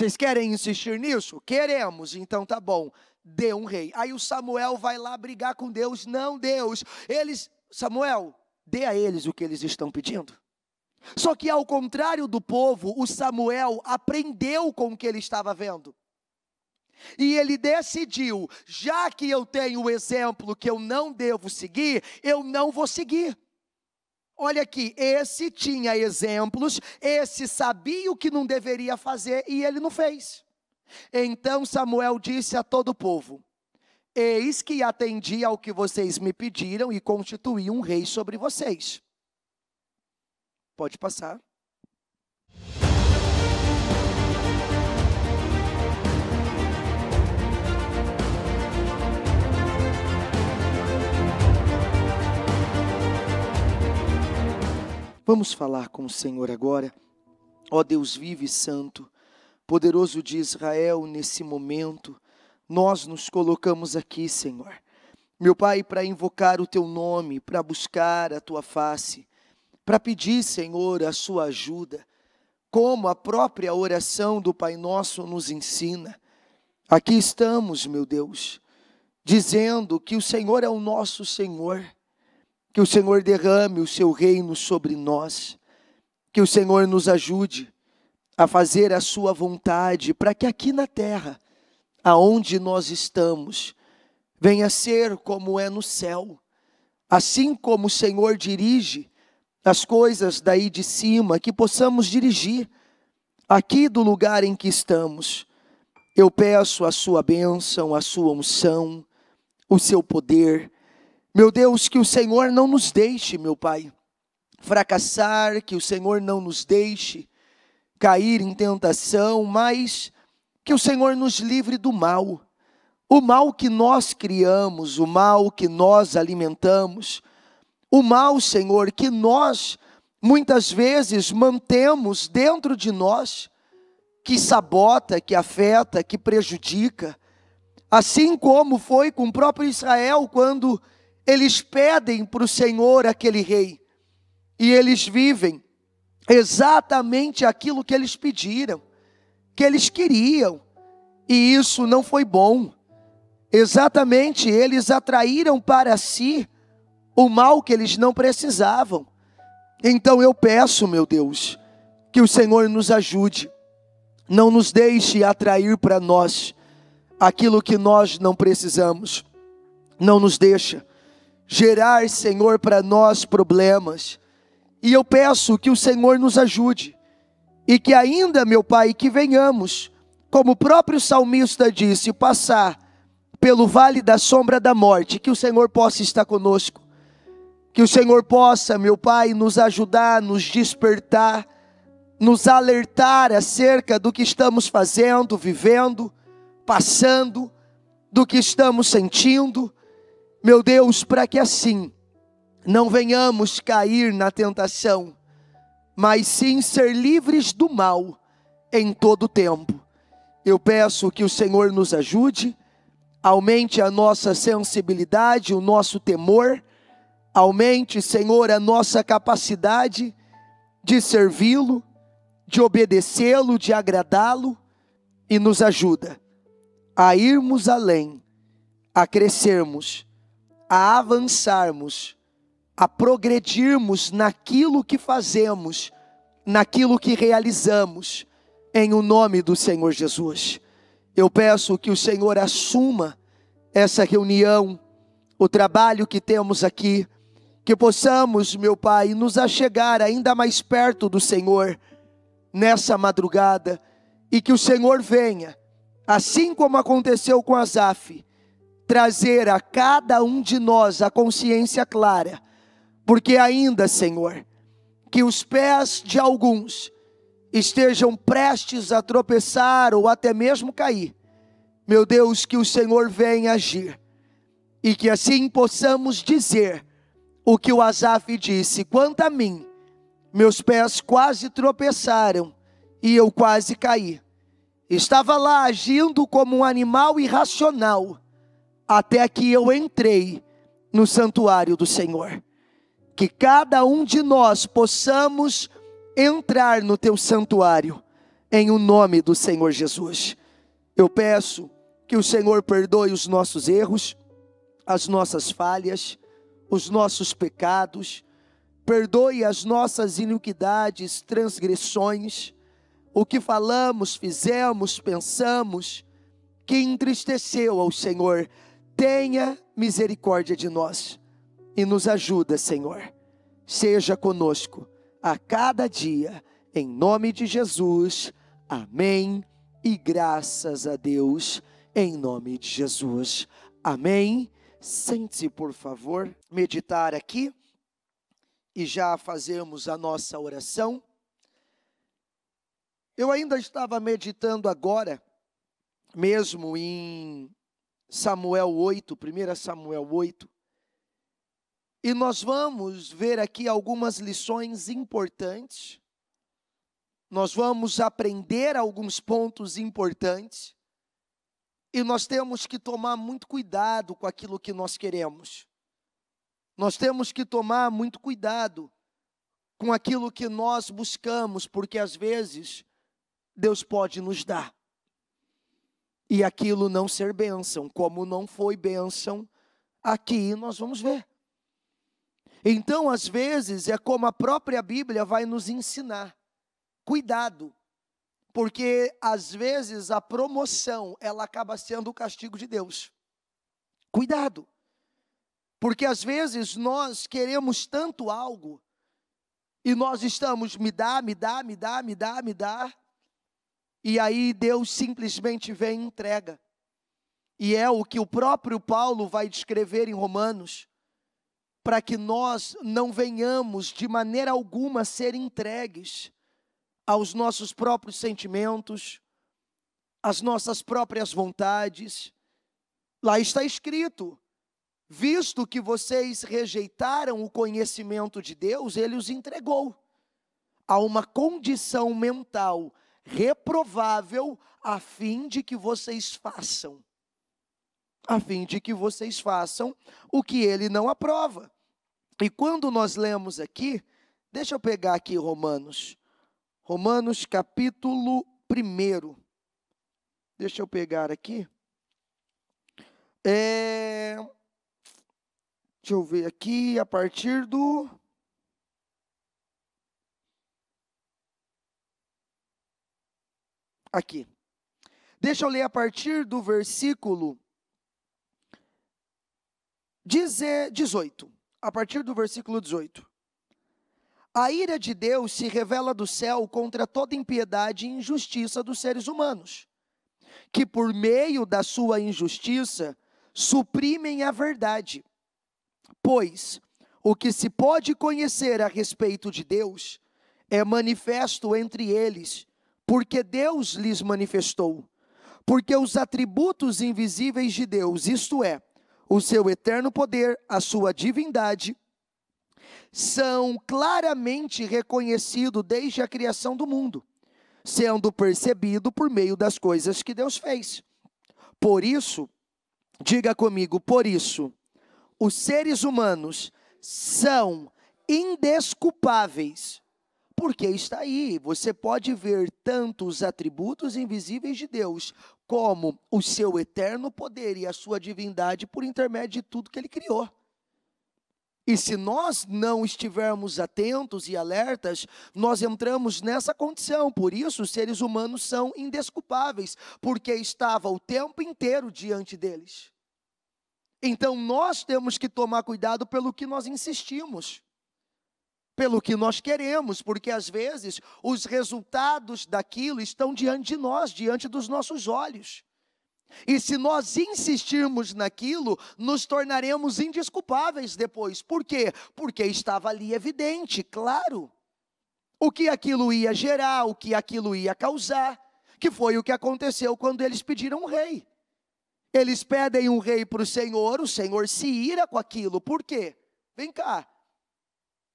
Vocês querem insistir nisso? Queremos, então tá bom, dê um rei. Aí o Samuel vai lá brigar com Deus. Não, Deus, Samuel, dê a eles o que eles estão pedindo. Só que ao contrário do povo, o Samuel aprendeu com o que ele estava vendo. E ele decidiu, já que eu tenho o exemplo que eu não devo seguir, eu não vou seguir. Olha aqui, esse tinha exemplos, esse sabia o que não deveria fazer e ele não fez. Então Samuel disse a todo o povo: eis que atendi ao que vocês me pediram e constituí um rei sobre vocês. Pode passar. Vamos falar com o Senhor agora. Ó Deus vivo e santo, poderoso de Israel, nesse momento, nós nos colocamos aqui, Senhor. Meu Pai, para invocar o Teu nome, para buscar a Tua face, para pedir, Senhor, a Sua ajuda, como a própria oração do Pai Nosso nos ensina. Aqui estamos, meu Deus, dizendo que o Senhor é o nosso Senhor, que o Senhor derrame o Seu reino sobre nós, que o Senhor nos ajude a fazer a Sua vontade, para que aqui na terra, aonde nós estamos, venha a ser como é no céu. Assim como o Senhor dirige as coisas daí de cima, que possamos dirigir aqui do lugar em que estamos. Eu peço a Sua bênção, a Sua unção, o Seu poder. Meu Deus, que o Senhor não nos deixe, meu Pai, fracassar, que o Senhor não nos deixe cair em tentação, mas que o Senhor nos livre do mal. O mal que nós criamos, o mal que nós alimentamos, o mal, Senhor, que nós muitas vezes mantemos dentro de nós, que sabota, que afeta, que prejudica. Assim como foi com o próprio Israel, quando eles pedem para o Senhor aquele rei, e eles vivem exatamente aquilo que eles pediram, que eles queriam, e isso não foi bom. Exatamente, eles atraíram para si o mal que eles não precisavam. Então eu peço, meu Deus, que o Senhor nos ajude, não nos deixe atrair para nós aquilo que nós não precisamos, não nos deixa gerar, Senhor, para nós problemas. E eu peço que o Senhor nos ajude, e que ainda, meu Pai, que venhamos, como o próprio salmista disse, passar pelo vale da sombra da morte, que o Senhor possa estar conosco, que o Senhor possa, meu Pai, nos ajudar, nos despertar, nos alertar acerca do que estamos fazendo, vivendo, passando, do que estamos sentindo, meu Deus, para que assim não venhamos cair na tentação, mas sim ser livres do mal em todo o tempo. Eu peço que o Senhor nos ajude, aumente a nossa sensibilidade, o nosso temor, aumente, Senhor, a nossa capacidade de servi-lo, de obedecê-lo, de agradá-lo, e nos ajuda a irmos além, a crescermos, a avançarmos, a progredirmos naquilo que fazemos, naquilo que realizamos, em o nome do Senhor Jesus. Eu peço que o Senhor assuma essa reunião, o trabalho que temos aqui, que possamos, meu Pai, nos achegar ainda mais perto do Senhor nessa madrugada, e que o Senhor venha, assim como aconteceu com Asaf, trazer a cada um de nós a consciência clara, porque ainda, Senhor, que os pés de alguns estejam prestes a tropeçar ou até mesmo cair, meu Deus, que o Senhor venha agir, e que assim possamos dizer o que o Asaf disse: quanto a mim, meus pés quase tropeçaram e eu quase caí. Estava lá agindo como um animal irracional, até que eu entrei no santuário do Senhor. Que cada um de nós possamos entrar no teu santuário, em o nome do Senhor Jesus. Eu peço que o Senhor perdoe os nossos erros, as nossas falhas, os nossos pecados, perdoe as nossas iniquidades, transgressões, o que falamos, fizemos, pensamos, que entristeceu ao Senhor. Tenha misericórdia de nós e nos ajuda, Senhor. Seja conosco a cada dia, em nome de Jesus. Amém. E graças a Deus, em nome de Jesus. Amém. Sente-se, por favor, meditar aqui e já fazemos a nossa oração. Eu ainda estava meditando agora, mesmo em Samuel 8, 1 Samuel 8, e nós vamos ver aqui algumas lições importantes, nós vamos aprender alguns pontos importantes, e nós temos que tomar muito cuidado com aquilo que nós queremos. Nós temos que tomar muito cuidado com aquilo que nós buscamos, porque às vezes Deus pode nos dar e aquilo não ser bênção, como não foi bênção aqui, nós vamos ver. Então, às vezes, é como a própria Bíblia vai nos ensinar. Cuidado, porque às vezes a promoção, ela acaba sendo o castigo de Deus. Cuidado, porque às vezes nós queremos tanto algo, e nós estamos, me dá, e aí Deus simplesmente vem e entrega. E é o que o próprio Paulo vai descrever em Romanos, para que nós não venhamos de maneira alguma ser entregues aos nossos próprios sentimentos, às nossas próprias vontades. Lá está escrito: visto que vocês rejeitaram o conhecimento de Deus, Ele os entregou a uma condição mental reprovável, a fim de que vocês façam o que Ele não aprova. E quando nós lemos aqui, deixa eu pegar aqui Romanos capítulo 1, deixa eu pegar aqui, deixa eu ver aqui, a partir do... Aqui. Deixa eu ler a partir do versículo 18. A partir do versículo 18. A ira de Deus se revela do céu contra toda impiedade e injustiça dos seres humanos, que por meio da sua injustiça suprimem a verdade. Pois o que se pode conhecer a respeito de Deus é manifesto entre eles, porque Deus lhes manifestou. Porque os atributos invisíveis de Deus, isto é, o seu eterno poder, a sua divindade, são claramente reconhecidos desde a criação do mundo, sendo percebido por meio das coisas que Deus fez. Por isso, diga comigo, por isso, os seres humanos são indesculpáveis. Porque está aí, você pode ver tanto os atributos invisíveis de Deus, como o seu eterno poder e a sua divindade por intermédio de tudo que Ele criou. E se nós não estivermos atentos e alertas, nós entramos nessa condição. Por isso, os seres humanos são indesculpáveis, porque estava o tempo inteiro diante deles. Então, nós temos que tomar cuidado pelo que nós insistimos, pelo que nós queremos, porque às vezes os resultados daquilo estão diante de nós, diante dos nossos olhos. E se nós insistirmos naquilo, nos tornaremos indesculpáveis depois. Por quê? Porque estava ali evidente, claro, o que aquilo ia gerar, o que aquilo ia causar, que foi o que aconteceu quando eles pediram um rei. Eles pedem um rei para o Senhor se ira com aquilo. Por quê? Vem cá.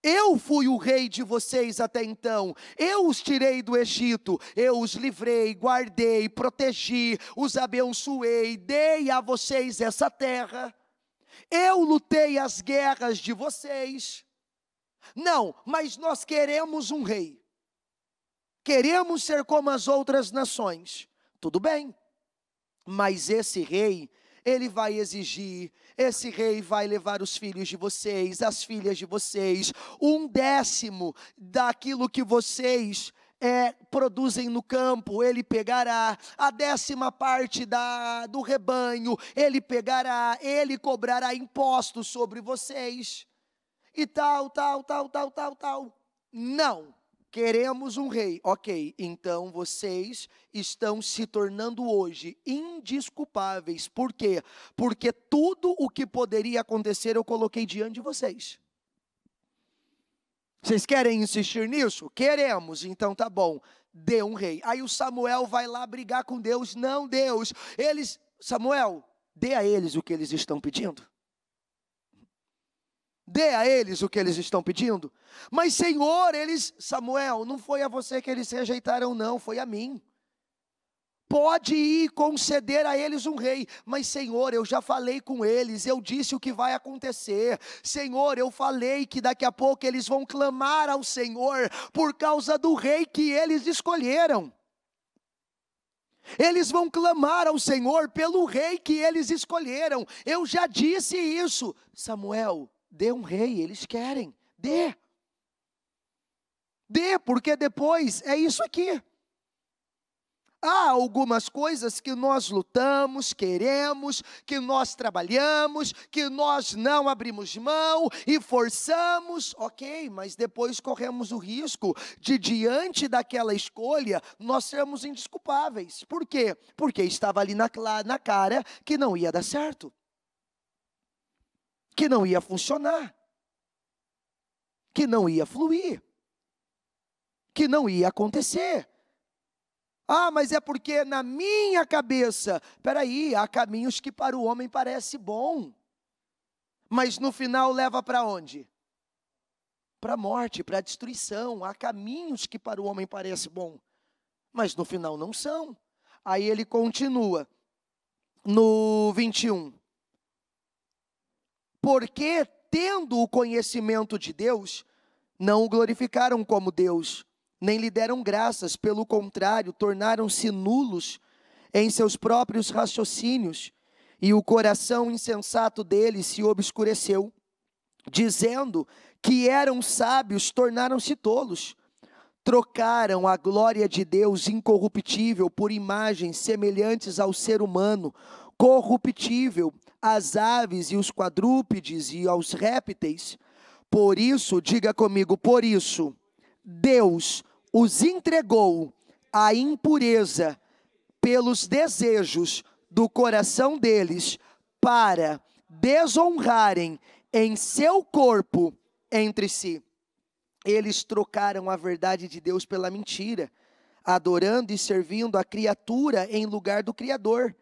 Eu fui o rei de vocês até então, eu os tirei do Egito, eu os livrei, guardei, protegi, os abençoei, dei a vocês essa terra, eu lutei as guerras de vocês. Não, mas nós queremos um rei. queremos ser como as outras nações. Tudo bem, mas esse rei, ele vai exigir, esse rei vai levar os filhos de vocês, as filhas de vocês, 1/10 daquilo que vocês produzem no campo, ele pegará, a 10ª parte do rebanho, ele pegará, ele cobrará impostos sobre vocês, e tal. Não, queremos um rei. Ok, então vocês estão se tornando hoje indesculpáveis. Por quê? Porque tudo o que poderia acontecer eu coloquei diante de vocês. Vocês querem insistir nisso? Queremos, então tá bom, dê um rei. Aí o Samuel vai lá brigar com Deus. Não, Deus, Samuel, dê a eles o que eles estão pedindo. Dê a eles o que eles estão pedindo. Mas Senhor, Samuel, não foi a você que eles rejeitaram não, foi a mim. Pode ir conceder a eles um rei, mas Senhor, eu já falei com eles, eu disse o que vai acontecer. Senhor, eu falei que daqui a pouco eles vão clamar ao Senhor por causa do rei que eles escolheram. Eles vão clamar ao Senhor pelo rei que eles escolheram. Eu já disse isso. Samuel, dê um rei, eles querem, dê, porque depois é isso aqui. Há algumas coisas que nós lutamos, queremos, que nós trabalhamos, que nós não abrimos mão e forçamos, ok, mas depois corremos o risco de, diante daquela escolha, nós sermos indesculpáveis. Por quê? Porque estava ali na cara que não ia dar certo, que não ia funcionar, que não ia fluir, que não ia acontecer. Ah, mas é porque na minha cabeça, peraí, há caminhos que para o homem parece bom, mas no final leva para onde? Para a morte, para a destruição. Há caminhos que para o homem parece bom, mas no final não são. Aí ele continua, no 21. Porque tendo o conhecimento de Deus, não o glorificaram como Deus, nem lhe deram graças, pelo contrário, tornaram-se nulos em seus próprios raciocínios, e o coração insensato deles se obscureceu, dizendo que eram sábios, tornaram-se tolos. Trocaram a glória de Deus incorruptível por imagens semelhantes ao ser humano, corruptível, às aves e os quadrúpedes e aos répteis. Por isso, diga comigo, por isso, Deus os entregou à impureza pelos desejos do coração deles, para desonrarem em seu corpo entre si. Eles trocaram a verdade de Deus pela mentira, adorando e servindo a criatura em lugar do Criador,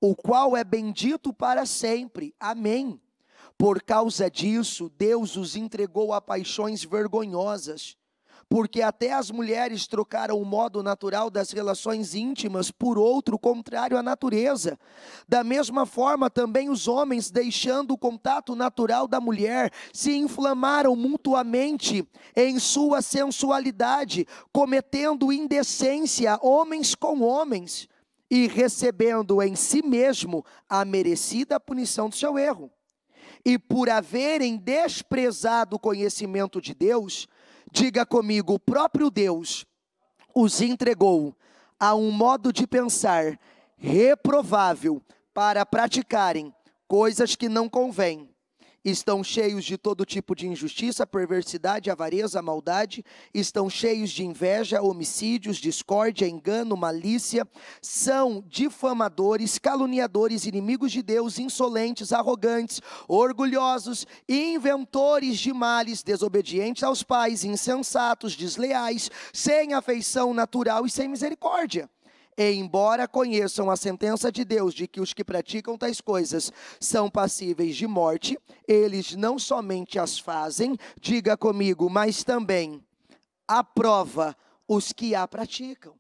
o qual é bendito para sempre. Amém. Por causa disso, Deus os entregou a paixões vergonhosas, porque até as mulheres trocaram o modo natural das relações íntimas por outro contrário à natureza. Da mesma forma, também os homens, deixando o contato natural da mulher, se inflamaram mutuamente em sua sensualidade, cometendo indecência homens com homens, e recebendo em si mesmo a merecida punição do seu erro. E por haverem desprezado o conhecimento de Deus, diga comigo, o próprio Deus os entregou a um modo de pensar reprovável para praticarem coisas que não convêm. Estão cheios de todo tipo de injustiça, perversidade, avareza, maldade. Estão cheios de inveja, homicídios, discórdia, engano, malícia. São difamadores, caluniadores, inimigos de Deus, insolentes, arrogantes, orgulhosos, inventores de males, desobedientes aos pais, insensatos, desleais, sem afeição natural e sem misericórdia. E embora conheçam a sentença de Deus de que os que praticam tais coisas são passíveis de morte, eles não somente as fazem, diga comigo, mas também aprova os que a praticam.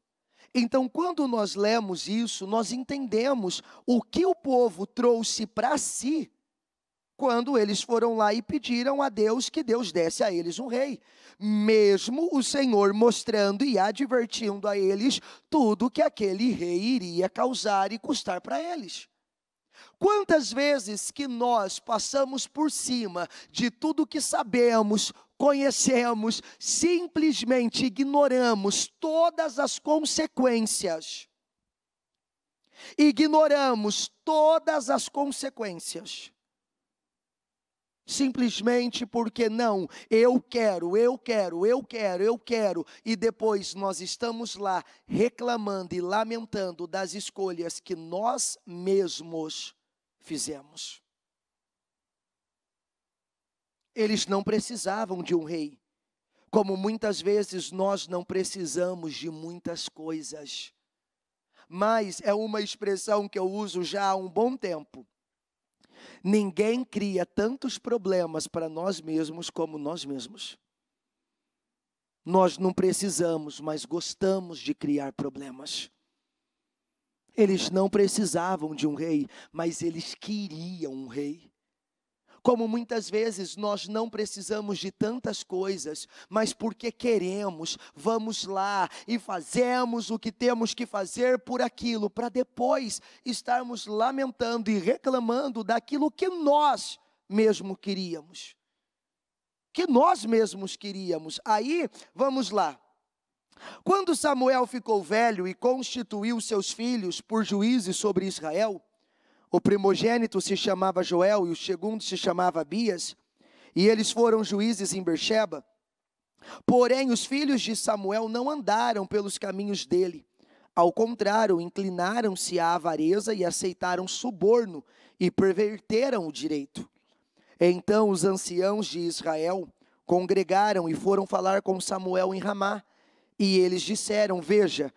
Então, quando nós lemos isso, nós entendemos o que o povo trouxe para si quando eles foram lá e pediram a Deus que Deus desse a eles um rei, mesmo o Senhor mostrando e advertindo a eles tudo que aquele rei iria causar e custar para eles. Quantas vezes que nós passamos por cima de tudo que sabemos, conhecemos, simplesmente ignoramos todas as consequências. Ignoramos todas as consequências. Simplesmente porque não, eu quero, e depois nós estamos lá reclamando e lamentando das escolhas que nós mesmos fizemos. Eles não precisavam de um rei, como muitas vezes nós não precisamos de muitas coisas. Mas é uma expressão que eu uso já há um bom tempo. Ninguém cria tantos problemas para nós mesmos como nós mesmos. Nós não precisamos, mas gostamos de criar problemas. Eles não precisavam de um rei, mas eles queriam um rei. Como muitas vezes nós não precisamos de tantas coisas, mas porque queremos, vamos lá e fazemos o que temos que fazer por aquilo, para depois estarmos lamentando e reclamando daquilo que nós mesmos queríamos. Aí, vamos lá. Quando Samuel ficou velho e constituiu seus filhos por juízes sobre Israel, o primogênito se chamava Joel e o segundo se chamava Abias, e eles foram juízes em Berseba. Porém, os filhos de Samuel não andaram pelos caminhos dele. Ao contrário, inclinaram-se à avareza e aceitaram suborno e perverteram o direito. Então os anciãos de Israel congregaram e foram falar com Samuel em Ramá. E eles disseram: veja,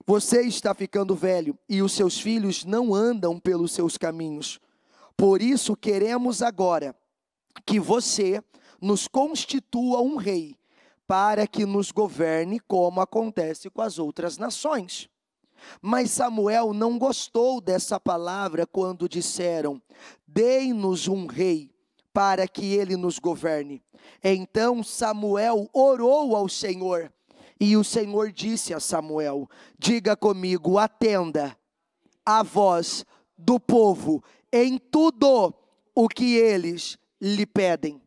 você está ficando velho e os seus filhos não andam pelos seus caminhos. Por isso queremos agora que você nos constitua um rei, para que nos governe como acontece com as outras nações. Mas Samuel não gostou dessa palavra quando disseram: dei-nos um rei, para que ele nos governe. Então Samuel orou ao Senhor. E o Senhor disse a Samuel: diga comigo, atenda a voz do povo em tudo o que eles lhe pedem.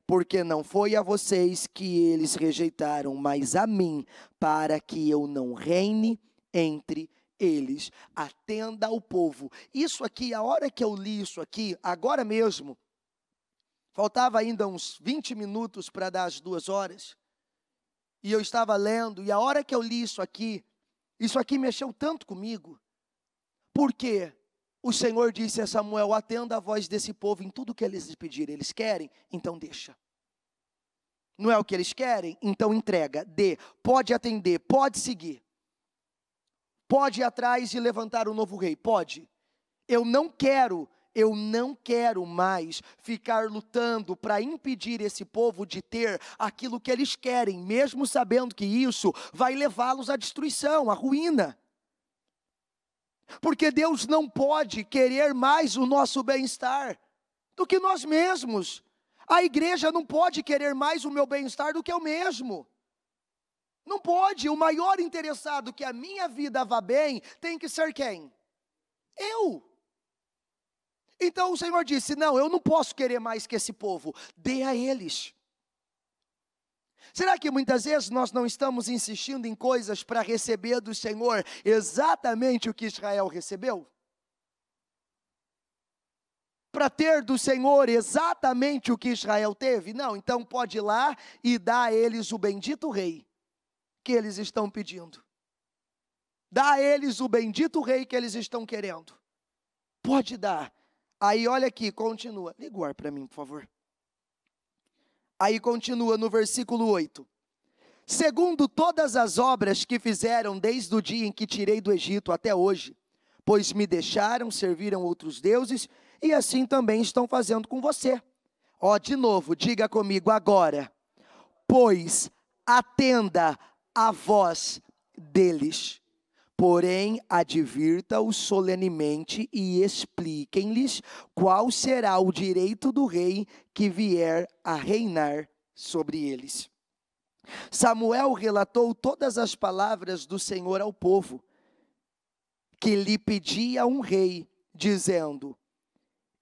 Porque não foi a vocês que eles rejeitaram, mas a mim, para que eu não reine entre eles. Atenda ao povo. Isso aqui, a hora que eu li isso aqui, agora mesmo, faltava ainda uns 20 minutos para dar as 2 horas. E eu estava lendo, e a hora que eu li isso aqui mexeu tanto comigo. Porque o Senhor disse a Samuel: atenda a voz desse povo em tudo que eles lhe pedirem. Eles querem? Então deixa. Não é o que eles querem? Então entrega, dê. Pode atender, pode seguir. Pode ir atrás e levantar um novo rei, pode. Eu não quero mais ficar lutando para impedir esse povo de ter aquilo que eles querem, mesmo sabendo que isso vai levá-los à destruição, à ruína. Porque Deus não pode querer mais o nosso bem-estar do que nós mesmos. A igreja não pode querer mais o meu bem-estar do que eu mesmo. Não pode. O maior interessado que a minha vida vá bem tem que ser quem? Eu. Então o Senhor disse: não, eu não posso querer mais que esse povo, dê a eles. Será que muitas vezes nós não estamos insistindo em coisas para receber do Senhor exatamente o que Israel recebeu? Para ter do Senhor exatamente o que Israel teve? Não, então pode ir lá e dar a eles o bendito rei que eles estão pedindo. Dá a eles o bendito rei que eles estão querendo. Pode dar. Aí olha aqui, continua. Liga o ar para mim, por favor. Aí continua no versículo 8. Segundo todas as obras que fizeram desde o dia em que tirei do Egito até hoje, pois me deixaram, serviram outros deuses, e assim também estão fazendo com você. Ó, de novo, diga comigo agora. Pois atenda a voz deles. Porém, advirta-os solenemente e expliquem-lhes qual será o direito do rei que vier a reinar sobre eles. Samuel relatou todas as palavras do Senhor ao povo, que lhe pedia um rei, dizendo: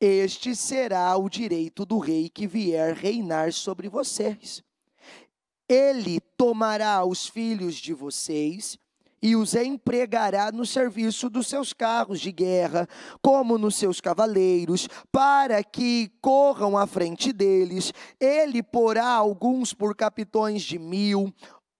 este será o direito do rei que vier reinar sobre vocês. Ele tomará os filhos de vocês e os empregará no serviço dos seus carros de guerra, como nos seus cavaleiros, para que corram à frente deles. Ele porá alguns por capitões de 1000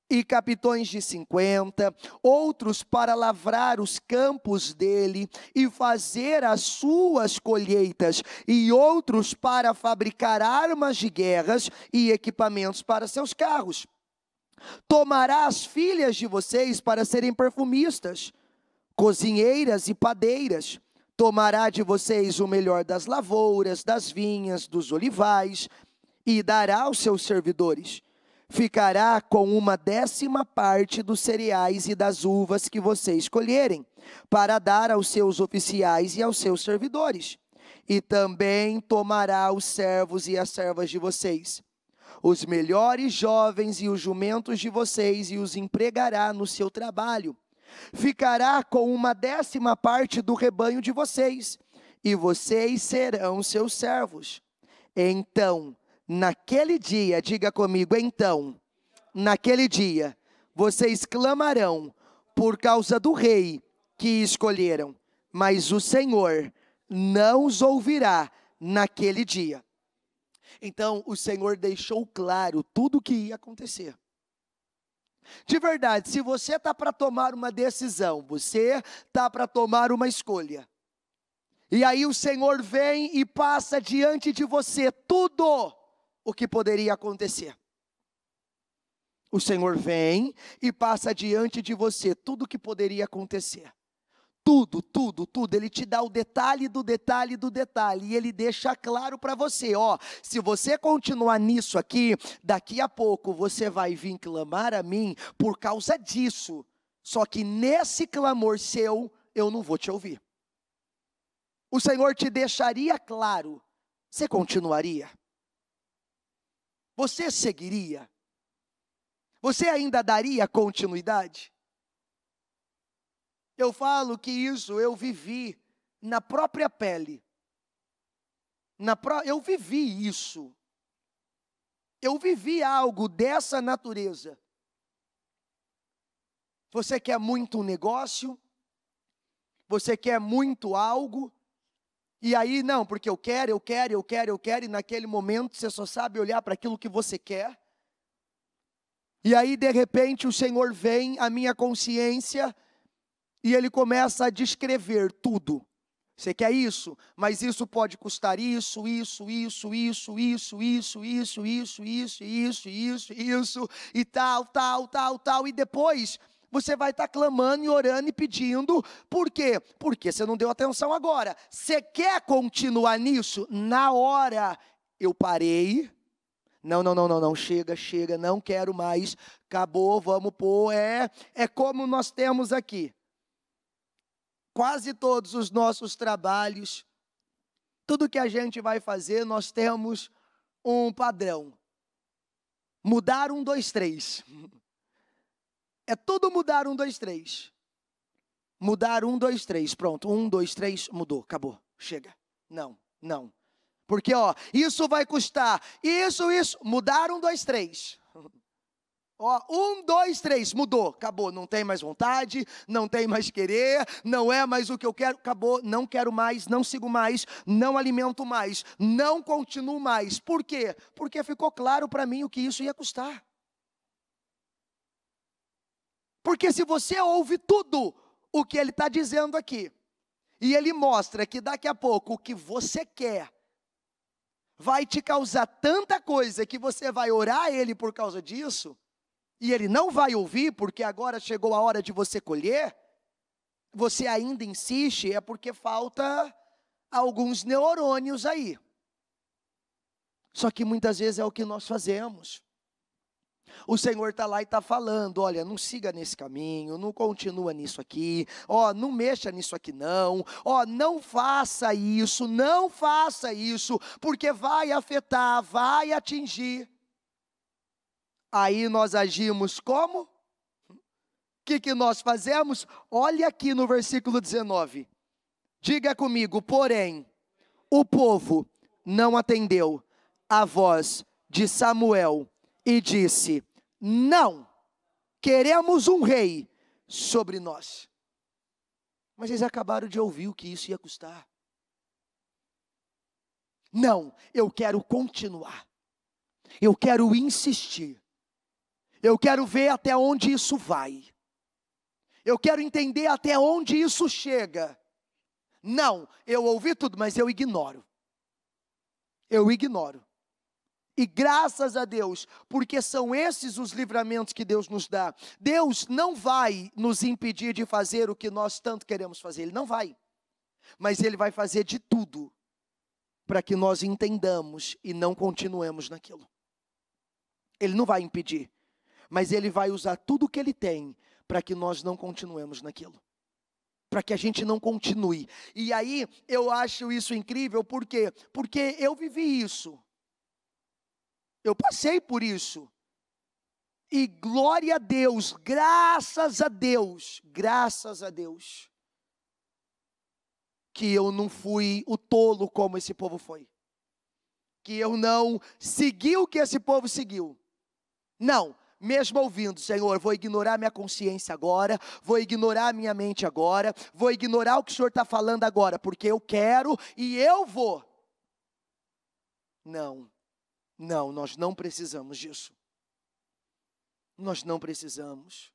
e capitões de 50, outros para lavrar os campos dele e fazer as suas colheitas, e outros para fabricar armas de guerras e equipamentos para seus carros. Tomará as filhas de vocês para serem perfumistas, cozinheiras e padeiras. Tomará de vocês o melhor das lavouras, das vinhas, dos olivais, e dará aos seus servidores. Ficará com 1/10 dos cereais e das uvas que vocês escolherem, para dar aos seus oficiais e aos seus servidores. E também tomará os servos e as servas de vocês, os melhores jovens e os jumentos de vocês, e os empregará no seu trabalho. Ficará com 1/10 do rebanho de vocês, e vocês serão seus servos. Então, naquele dia, diga comigo, então, naquele dia, vocês clamarão por causa do rei que escolheram, mas o Senhor não os ouvirá naquele dia. Então, o Senhor deixou claro tudo o que ia acontecer. De verdade, se você está para tomar uma decisão, você está para tomar uma escolha, e aí o Senhor vem e passa diante de você tudo o que poderia acontecer. O Senhor vem e passa diante de você tudo o que poderia acontecer. Tudo, tudo, tudo. Ele te dá o detalhe do detalhe do detalhe. E Ele deixa claro para você, ó, se você continuar nisso aqui, daqui a pouco você vai vir clamar a mim por causa disso. Só que nesse clamor seu, eu não vou te ouvir. O Senhor te deixaria claro. Você continuaria? Você seguiria? Você ainda daria continuidade? Eu falo que isso eu vivi na própria pele. Eu vivi isso. Eu vivi algo dessa natureza. Você quer muito um negócio? Você quer muito algo? E aí, não, porque eu quero, e naquele momento você só sabe olhar para aquilo que você quer. E aí, de repente, o Senhor vem à minha consciência e Ele começa a descrever tudo. Você quer isso? Mas isso pode custar isso, e tal. E depois você vai estar clamando e orando e pedindo. Por quê? Porque você não deu atenção agora. Você quer continuar nisso? Na hora eu parei. Não, chega, não quero mais. Acabou, vamos pôr. É como nós temos aqui. Quase todos os nossos trabalhos, tudo que a gente vai fazer, nós temos um padrão. Mudar 1, 2, 3. É tudo mudar 1, 2, 3. Mudar 1, 2, 3. Pronto, 1, 2, 3, mudou, acabou, chega. Não. Porque, ó, isso vai custar, isso, mudar 1, 2, 3. Ó, 1, 2, 3, mudou, acabou, não tem mais vontade, não tem mais querer, não é mais o que eu quero, acabou, não quero mais, não sigo mais, não alimento mais, não continuo mais. Por quê? Porque ficou claro para mim o que isso ia custar. Porque se você ouve tudo o que ele está dizendo aqui, e ele mostra que daqui a pouco o que você quer vai te causar tanta coisa que você vai orar a ele por causa disso, e ele não vai ouvir porque agora chegou a hora de você colher, você ainda insiste, é porque falta alguns neurônios aí. Só que muitas vezes é o que nós fazemos. O Senhor está lá e está falando, olha, não siga nesse caminho, não continua nisso aqui, ó, não mexa nisso aqui não, ó, não faça isso, porque vai afetar, vai atingir. Aí nós agimos como? O que nós fazemos? Olha aqui no versículo 19, diga comigo, porém, o povo não atendeu a voz de Samuel e disse, não, queremos um rei sobre nós. Mas eles acabaram de ouvir o que isso ia custar. Não, eu quero continuar, eu quero insistir, eu quero ver até onde isso vai, eu quero entender até onde isso chega. Não, eu ouvi tudo, mas eu ignoro. E graças a Deus, porque são esses os livramentos que Deus nos dá. Deus não vai nos impedir de fazer o que nós tanto queremos fazer, Ele não vai. Mas Ele vai fazer de tudo para que nós entendamos e não continuemos naquilo. Ele não vai impedir, mas Ele vai usar tudo o que Ele tem para que nós não continuemos naquilo. Para que a gente não continue. E aí, eu acho isso incrível, por quê? Porque eu vivi isso. Eu passei por isso. E glória a Deus, graças a Deus, que eu não fui o tolo como esse povo foi. Que eu não segui o que esse povo seguiu. Não. Mesmo ouvindo, Senhor, vou ignorar minha consciência agora, vou ignorar minha mente agora, vou ignorar o que o Senhor está falando agora, porque eu quero e eu vou. Não, nós não precisamos disso. Nós não precisamos.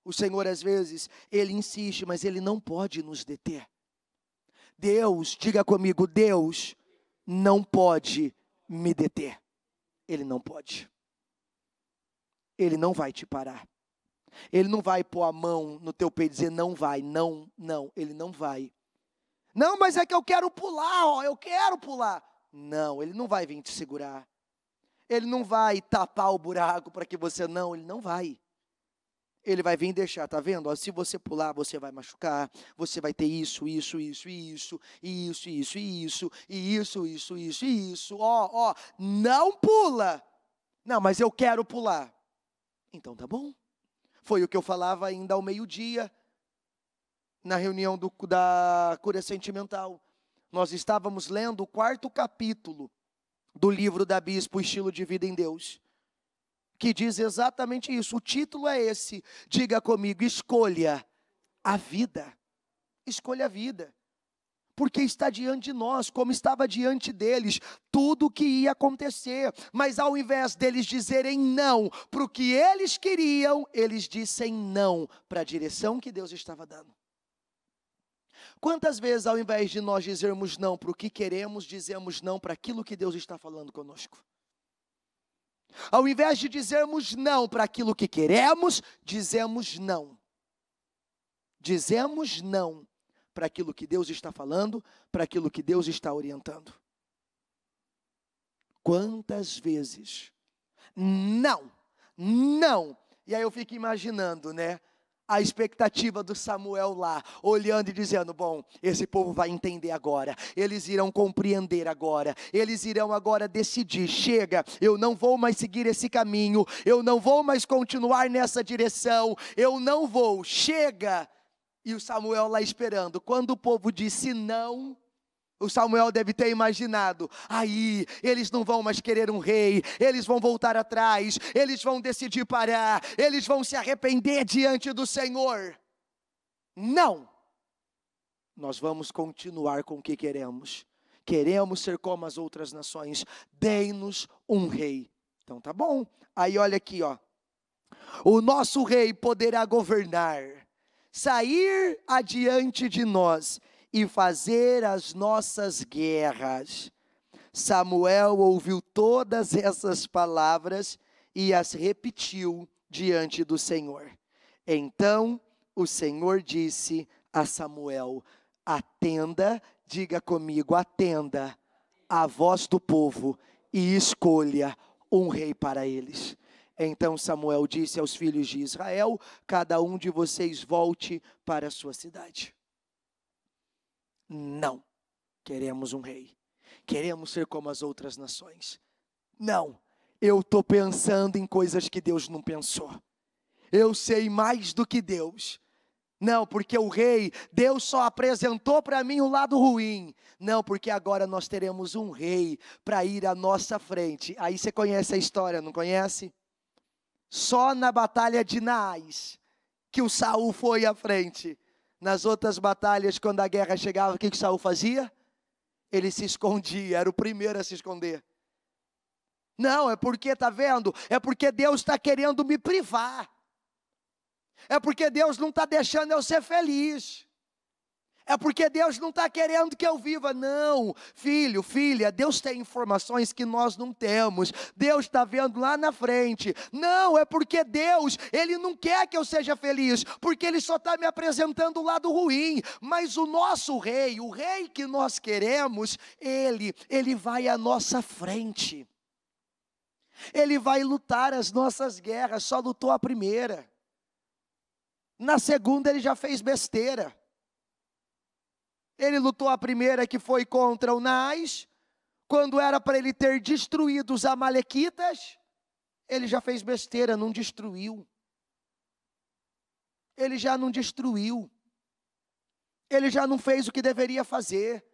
O Senhor, às vezes, Ele insiste, mas Ele não pode nos deter. Deus, diga comigo, Deus não pode me deter. Ele não pode. Ele não vai te parar. Ele não vai pôr a mão no teu peito e dizer, não vai, não, Ele não vai. Não, mas é que eu quero pular, eu quero pular. Não, Ele não vai vir te segurar. Ele não vai tapar o buraco para que você Ele não vai. Ele vai vir deixar, tá vendo? Se você pular, você vai machucar, você vai ter isso, não pula. Não, mas eu quero pular. Então tá bom. Foi o que eu falava ainda ao meio-dia, na reunião da cura sentimental. Nós estávamos lendo o 4º capítulo do livro da Bispo Estilo de Vida em Deus, que diz exatamente isso. O título é esse, diga comigo, escolha a vida. Escolha a vida. Porque está diante de nós, como estava diante deles, tudo o que ia acontecer. Mas ao invés deles dizerem não para o que eles queriam, eles dissem não para a direção que Deus estava dando. Quantas vezes ao invés de nós dizermos não para o que queremos, dizemos não para aquilo que Deus está falando conosco? Ao invés de dizermos não para aquilo que queremos, dizemos não. Dizemos não para aquilo que Deus está falando, para aquilo que Deus está orientando. Quantas vezes? Não. E aí eu fico imaginando, né? A expectativa do Samuel lá, olhando e dizendo, bom, esse povo vai entender agora, eles irão compreender agora, eles irão agora decidir, chega, eu não vou mais seguir esse caminho, eu não vou mais continuar nessa direção, eu não vou, chega. E o Samuel lá esperando, quando o povo disse não, o Samuel deve ter imaginado, aí eles não vão mais querer um rei, eles vão voltar atrás, eles vão decidir parar, eles vão se arrepender diante do Senhor. Não, nós vamos continuar com o que queremos ser como as outras nações, dê-nos um rei. Então tá bom, aí olha aqui ó, o nosso rei poderá governar, sair adiante de nós e fazer as nossas guerras. Samuel ouviu todas essas palavras e as repetiu diante do Senhor. Então o Senhor disse a Samuel, atenda, diga comigo, atenda a voz do povo e escolha um rei para eles. Então Samuel disse aos filhos de Israel: cada um de vocês volte para a sua cidade. Não queremos um rei. Queremos ser como as outras nações. Não, eu estou pensando em coisas que Deus não pensou. Eu sei mais do que Deus. Não, porque o rei, Deus só apresentou para mim o lado ruim. Não, porque agora nós teremos um rei para ir à nossa frente. Aí você conhece a história, não conhece? Só na batalha de Naás que o Saul foi à frente. Nas outras batalhas, quando a guerra chegava, o que Saul fazia? Ele se escondia, era o primeiro a se esconder. Não, é porque, está vendo? É porque Deus está querendo me privar. É porque Deus não está deixando eu ser feliz. É porque Deus não está querendo que eu viva. Não, filho, filha, Deus tem informações que nós não temos. Deus está vendo lá na frente. Não, é porque Deus, Ele não quer que eu seja feliz, porque Ele só está me apresentando o lado ruim. Mas o nosso rei, o rei que nós queremos, Ele vai à nossa frente. Ele vai lutar as nossas guerras, só lutou a primeira. Na segunda ele já fez besteira. Ele lutou a primeira, que foi contra o Naás, quando era para ele ter destruído os amalequitas, ele já fez besteira, não destruiu. Ele já não destruiu. Ele já não fez o que deveria fazer.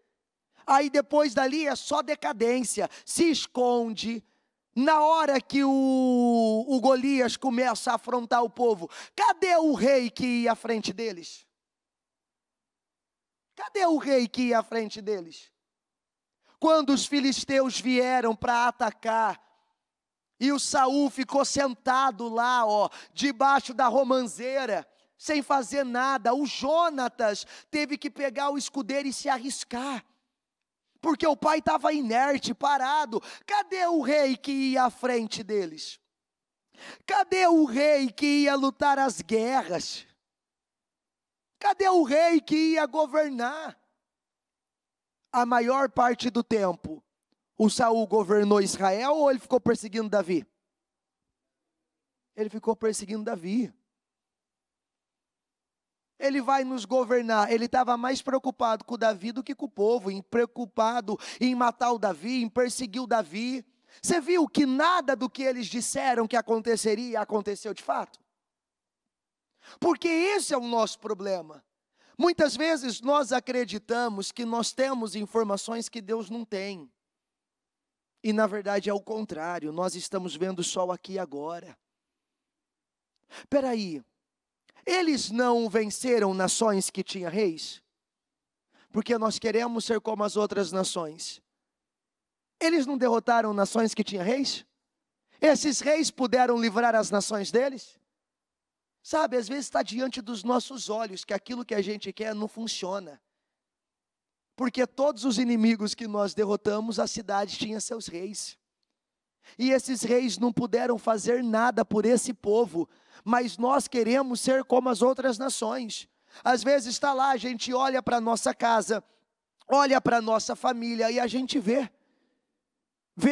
Aí depois dali é só decadência, se esconde. Na hora que o Golias começa a afrontar o povo, cadê o rei que ia à frente deles? Cadê o rei que ia à frente deles? Quando os filisteus vieram para atacar, e o Saul ficou sentado lá, debaixo da romanceira, sem fazer nada, o Jonatas teve que pegar o escudeiro e se arriscar. Porque o pai estava inerte, parado. Cadê o rei que ia à frente deles? Cadê o rei que ia lutar as guerras? Cadê o rei que ia governar? A maior parte do tempo, o Saul governou Israel ou ele ficou perseguindo Davi? Ele ficou perseguindo Davi. Ele vai nos governar. Ele estava mais preocupado com o Davi do que com o povo, preocupado em matar o Davi, em perseguir o Davi. Você viu que nada do que eles disseram que aconteceria, aconteceu de fato? Porque esse é o nosso problema. Muitas vezes nós acreditamos que nós temos informações que Deus não tem. E na verdade é o contrário, nós estamos vendo o sol aqui agora. Espera aí. Eles não venceram nações que tinham reis? Porque nós queremos ser como as outras nações. Eles não derrotaram nações que tinham reis? Esses reis puderam livrar as nações deles? Sabe, às vezes está diante dos nossos olhos que aquilo que a gente quer não funciona. Porque todos os inimigos que nós derrotamos, a cidade tinha seus reis. E esses reis não puderam fazer nada por esse povo, mas nós queremos ser como as outras nações. Às vezes está lá, a gente olha para a nossa casa, olha para a nossa família e a gente vê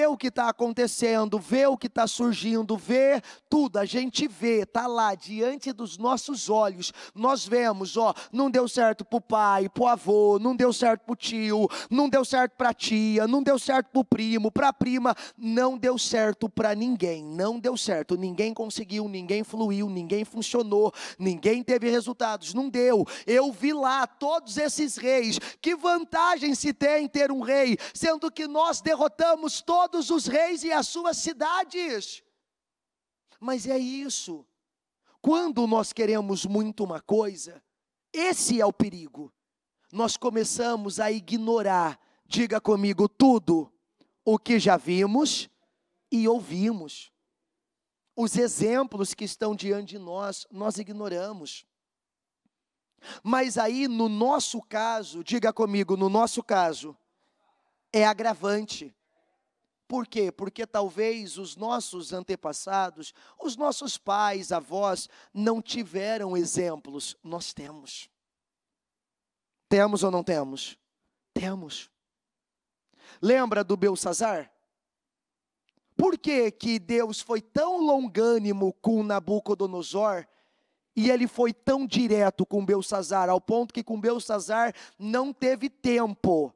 o que está acontecendo, vê o que está surgindo, vê tudo, a gente vê, está lá diante dos nossos olhos, nós vemos, não deu certo para o pai, para o avô, não deu certo para o tio, não deu certo para a tia, não deu certo para o primo, para a prima, não deu certo para ninguém, não deu certo, ninguém conseguiu, ninguém fluiu, ninguém funcionou, ninguém teve resultados, não deu. Eu vi lá todos esses reis, que vantagem se tem ter um rei, sendo que nós derrotamos todos os reis e as suas cidades. Mas é isso. Quando nós queremos muito uma coisa, esse é o perigo. Nós começamos a ignorar, diga comigo, tudo o que já vimos e ouvimos. Os exemplos que estão diante de nós ignoramos. Mas aí no nosso caso, diga comigo, no nosso caso, é agravante. Por quê? Porque talvez os nossos antepassados, os nossos pais, avós, não tiveram exemplos. Nós temos. Temos ou não temos? Temos. Lembra do Belsazar? Por que que Deus foi tão longânimo com Nabucodonosor e ele foi tão direto com Beltsazar, ao ponto que com Beltsazar não teve tempo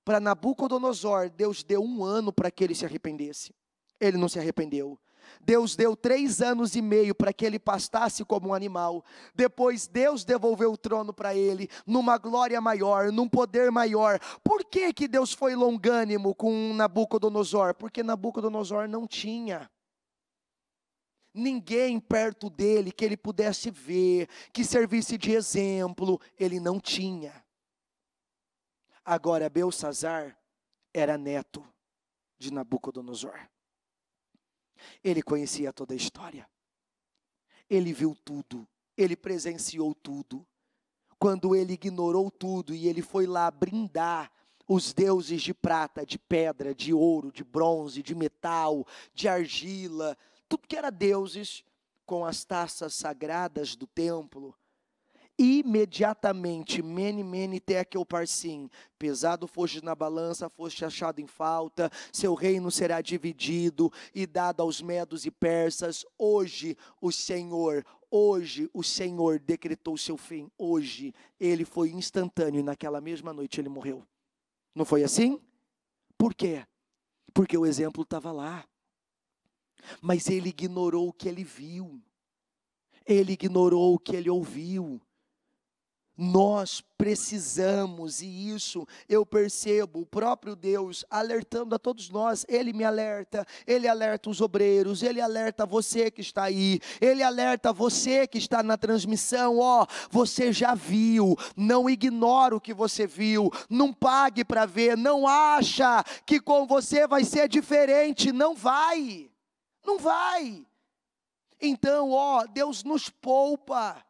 para Nabucodonosor? Deus deu 1 ano para que ele se arrependesse. Ele não se arrependeu. Deus deu 3 anos e meio para que ele pastasse como um animal. Depois Deus devolveu o trono para ele, numa glória maior, num poder maior. Por que que Deus foi longânimo com Nabucodonosor? Porque Nabucodonosor não tinha ninguém perto dele que ele pudesse ver, que servisse de exemplo. Ele não tinha. Agora Beltsazar era neto de Nabucodonosor. Ele conhecia toda a história. Ele viu tudo. Ele presenciou tudo. Quando ele ignorou tudo e ele foi lá brindar os deuses de prata, de pedra, de ouro, de bronze, de metal, de argila, tudo que era deuses, com as taças sagradas do templo, imediatamente, mene tekel parsim, pesado foste na balança, foste achado em falta, seu reino será dividido e dado aos medos e persas. Hoje o Senhor decretou seu fim. Hoje ele foi instantâneo e naquela mesma noite ele morreu. Não foi assim? Por quê? Porque o exemplo estava lá. Mas ele ignorou o que ele viu. Ele ignorou o que ele ouviu. Nós precisamos, e isso eu percebo, o próprio Deus alertando a todos nós. Ele me alerta, Ele alerta os obreiros, Ele alerta você que está aí, Ele alerta você que está na transmissão. Você já viu, não ignora o que você viu, não pague para ver, não acha que com você vai ser diferente, não vai. Então, Deus nos poupa,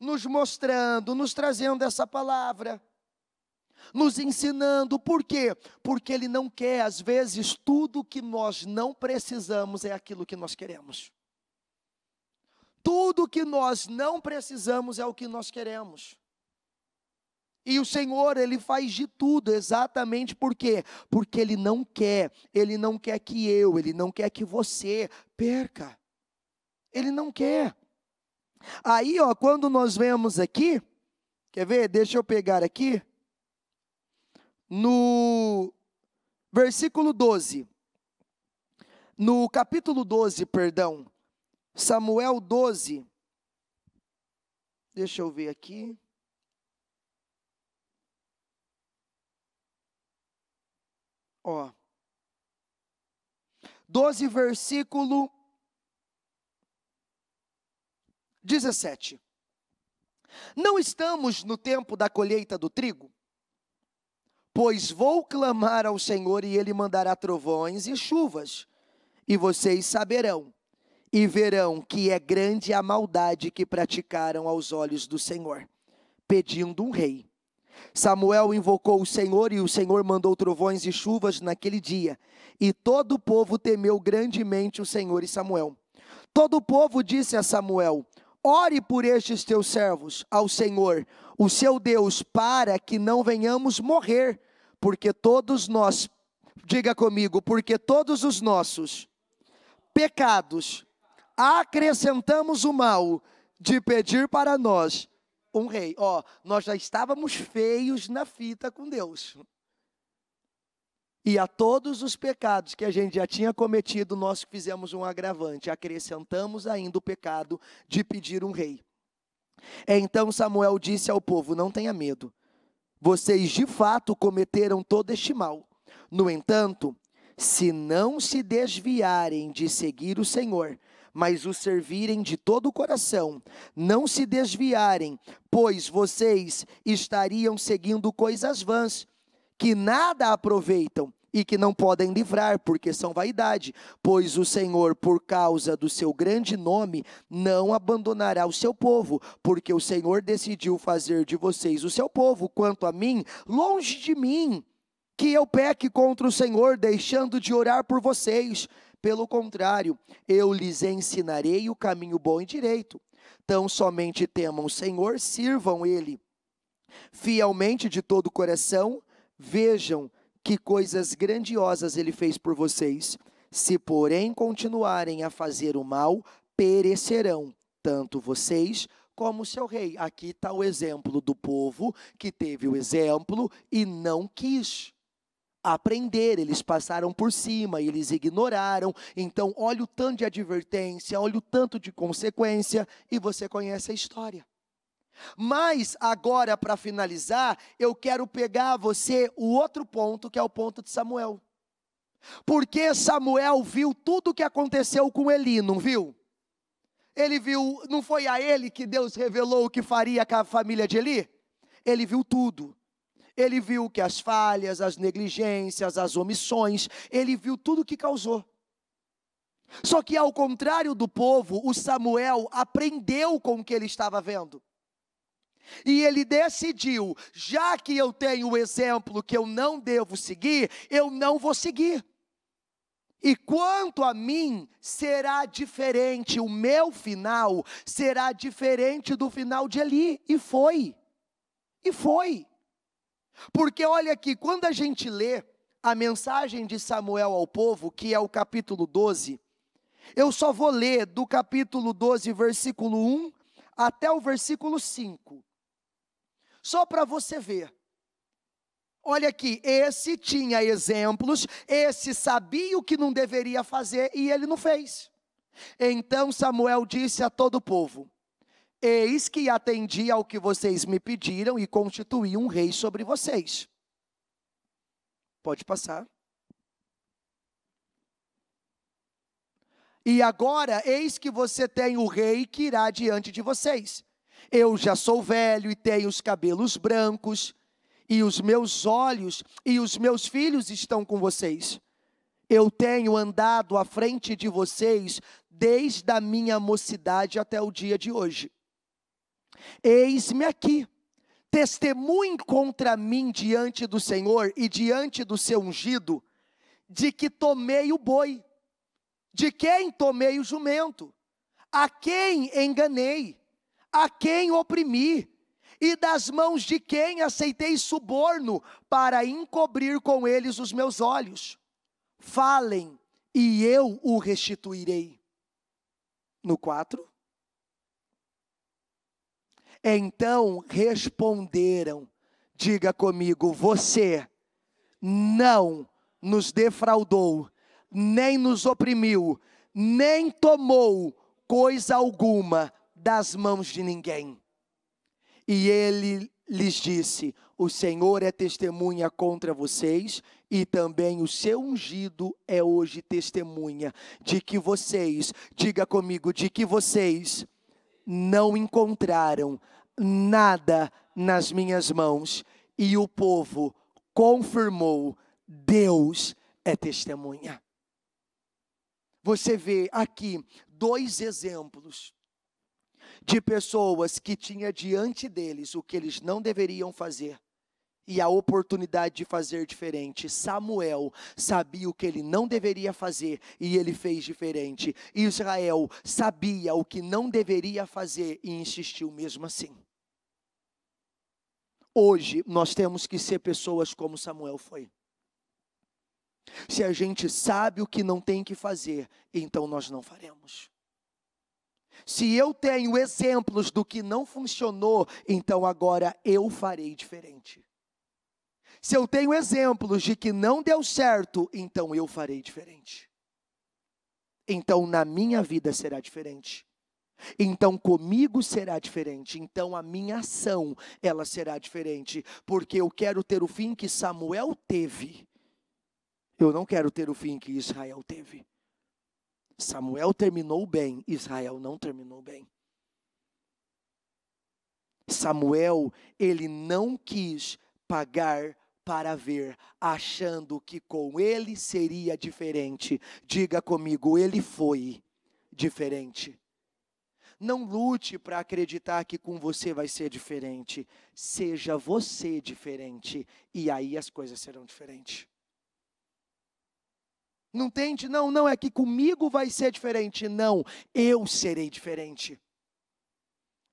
nos mostrando, nos trazendo essa palavra, nos ensinando. Por quê? Porque Ele não quer, às vezes, tudo que nós não precisamos é aquilo que nós queremos. Tudo que nós não precisamos é o que nós queremos. E o Senhor, Ele faz de tudo, exatamente por quê? Porque Ele não quer que Ele não quer que você perca. Ele não quer. Aí, quando nós vemos aqui, quer ver? Deixa eu pegar aqui, no versículo 12, no capítulo 12, perdão, Samuel 12, deixa eu ver aqui, ó, 12, versículo 17. Não estamos no tempo da colheita do trigo? Pois vou clamar ao Senhor e Ele mandará trovões e chuvas, e vocês saberão e verão que é grande a maldade que praticaram aos olhos do Senhor, pedindo um rei. Samuel invocou o Senhor e o Senhor mandou trovões e chuvas naquele dia, e todo o povo temeu grandemente o Senhor e Samuel. Todo o povo disse a Samuel: ore por estes teus servos ao Senhor, o seu Deus, para que não venhamos morrer, porque todos nós, diga comigo, porque todos os nossos pecados acrescentamos o mal de pedir para nós um rei. Nós já estávamos feios na fita com Deus. E a todos os pecados que a gente já tinha cometido, nós fizemos um agravante, acrescentamos ainda o pecado de pedir um rei. Então Samuel disse ao povo: não tenha medo, vocês de fato cometeram todo este mal. No entanto, se não se desviarem de seguir o Senhor, mas o servirem de todo o coração, não se desviarem, pois vocês estariam seguindo coisas vãs, que nada aproveitam e que não podem livrar, porque são vaidade. Pois o Senhor, por causa do seu grande nome, não abandonará o seu povo, porque o Senhor decidiu fazer de vocês o seu povo. Quanto a mim, longe de mim que eu peque contra o Senhor, deixando de orar por vocês. Pelo contrário, eu lhes ensinarei o caminho bom e direito. Tão somente temam o Senhor, sirvam Ele fielmente de todo o coração. Vejam que coisas grandiosas ele fez por vocês. Se, porém, continuarem a fazer o mal, perecerão, tanto vocês como o seu rei. Aqui está o exemplo do povo que teve o exemplo e não quis aprender, eles passaram por cima, eles ignoraram. Então, olha o tanto de advertência, olha o tanto de consequência, e você conhece a história. Mas, agora, para finalizar, eu quero pegar você o outro ponto, que é o ponto de Samuel. Porque Samuel viu tudo o que aconteceu com Eli, não viu? Ele viu, não foi a ele que Deus revelou o que faria com a família de Eli? Ele viu tudo. Ele viu que as falhas, as negligências, as omissões, ele viu tudo o que causou. Só que ao contrário do povo, o Samuel aprendeu com o que ele estava vendo. E ele decidiu, já que eu tenho o exemplo que eu não devo seguir, eu não vou seguir. E quanto a mim, será diferente, o meu final será diferente do final de Eli. E foi. Porque olha aqui, quando a gente lê a mensagem de Samuel ao povo, que é o capítulo 12, eu só vou ler do capítulo 12, versículo 1 até o versículo 5. Só para você ver. Olha aqui, esse tinha exemplos, esse sabia o que não deveria fazer e ele não fez. Então Samuel disse a todo o povo: eis que atendi ao que vocês me pediram e constituí um rei sobre vocês. Pode passar. E agora, eis que você tem o rei que irá diante de vocês. Eu já sou velho e tenho os cabelos brancos, e os meus olhos e os meus filhos estão com vocês. Eu tenho andado à frente de vocês desde a minha mocidade até o dia de hoje. Eis-me aqui, testemunhe contra mim diante do Senhor e diante do seu ungido, de que tomei o boi, de quem tomei o jumento, a quem enganei, a quem oprimi, e das mãos de quem aceitei suborno para encobrir com eles os meus olhos. Falem, e eu o restituirei. No 4. Então responderam, diga comigo, você não nos defraudou, nem nos oprimiu, nem tomou coisa alguma das mãos de ninguém. E ele lhes disse: o Senhor é testemunha contra vocês, e também o seu ungido é hoje testemunha, de que vocês, diga comigo, de que vocês não encontraram nada nas minhas mãos. E o povo confirmou: Deus é testemunha. Você vê aqui 2 exemplos de pessoas que tinha diante deles o que eles não deveriam fazer e a oportunidade de fazer diferente. Samuel sabia o que ele não deveria fazer e ele fez diferente. Israel sabia o que não deveria fazer e insistiu mesmo assim. Hoje nós temos que ser pessoas como Samuel foi. Se a gente sabe o que não tem que fazer, então nós não faremos. Se eu tenho exemplos do que não funcionou, então agora eu farei diferente. Se eu tenho exemplos de que não deu certo, então eu farei diferente. Então na minha vida será diferente. Então comigo será diferente. Então a minha ação, ela será diferente. Porque eu quero ter o fim que Samuel teve. Eu não quero ter o fim que Israel teve. Samuel terminou bem, Israel não terminou bem. Samuel, ele não quis pagar para ver, achando que com ele seria diferente. Diga comigo, ele foi diferente. Não lute para acreditar que com você vai ser diferente. Seja você diferente, e aí as coisas serão diferentes. Não tente, não, é que comigo vai ser diferente. Não, eu serei diferente.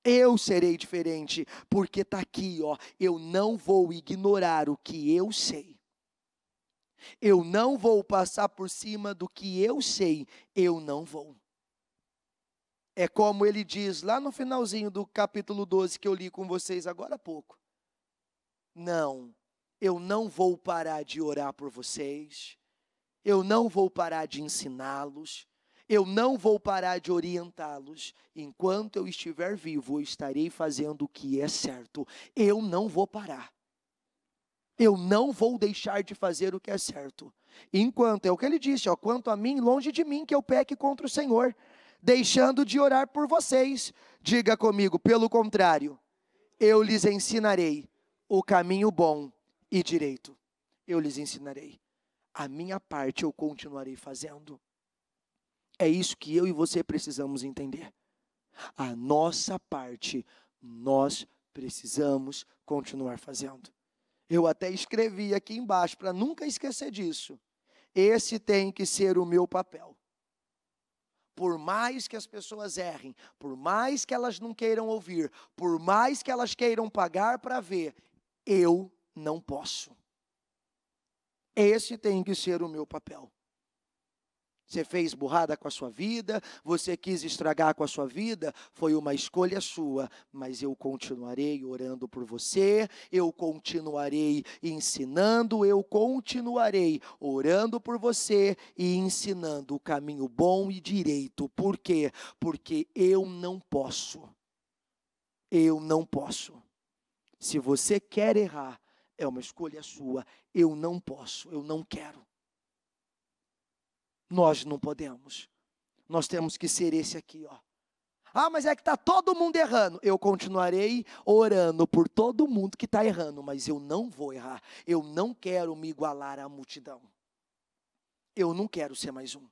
Eu serei diferente, porque está aqui, ó, eu não vou ignorar o que eu sei. Eu não vou passar por cima do que eu sei, eu não vou. É como ele diz lá no finalzinho do capítulo 12 que eu li com vocês agora há pouco. Não, eu não vou parar de orar por vocês, eu não vou parar de ensiná-los, eu não vou parar de orientá-los. Enquanto eu estiver vivo, eu estarei fazendo o que é certo. Eu não vou parar. Eu não vou deixar de fazer o que é certo. Enquanto, é o que ele disse, quanto a mim, longe de mim que eu peque contra o Senhor, deixando de orar por vocês. Diga comigo, pelo contrário, eu lhes ensinarei o caminho bom e direito. Eu lhes ensinarei. A minha parte eu continuarei fazendo. É isso que eu e você precisamos entender. A nossa parte, nós precisamos continuar fazendo. Eu até escrevi aqui embaixo, para nunca esquecer disso. Esse tem que ser o meu papel. Por mais que as pessoas errem, por mais que elas não queiram ouvir, por mais que elas queiram pagar para ver, eu não posso. Esse tem que ser o meu papel. Você fez burrada com a sua vida, você quis estragar com a sua vida, foi uma escolha sua, mas eu continuarei orando por você, eu continuarei ensinando, eu continuarei orando por você e ensinando o caminho bom e direito. Por quê? Porque eu não posso. Eu não posso. Se você quer errar, é uma escolha sua. Eu não posso, eu não quero. Nós não podemos. Nós temos que ser esse aqui, ó. Ah, mas é que está todo mundo errando. Eu continuarei orando por todo mundo que está errando, mas eu não vou errar. Eu não quero me igualar à multidão. Eu não quero ser mais um.